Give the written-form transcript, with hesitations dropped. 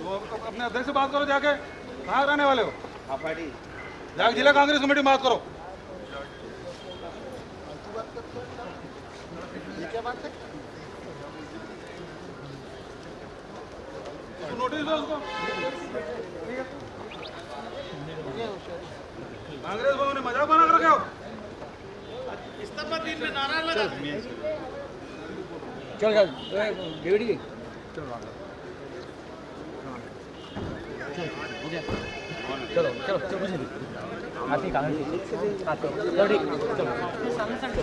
तो अपने अध्यक्ष से बात करो जाके, कहाँ रहने वाले हो? हाँ पार्टी जाके जिला कांग्रेस कमेटी में बात करो। ये क्या बात है? तो नोटिस दो उसको। कांग्रेस भवन ने मजाक बना कर रखे हो। इस्तीफा दिन में नारा लगा। चल डेविड चलो चलो चलो मुझे आती कांग्रेस आते चलो ठीक चलो सामने सामने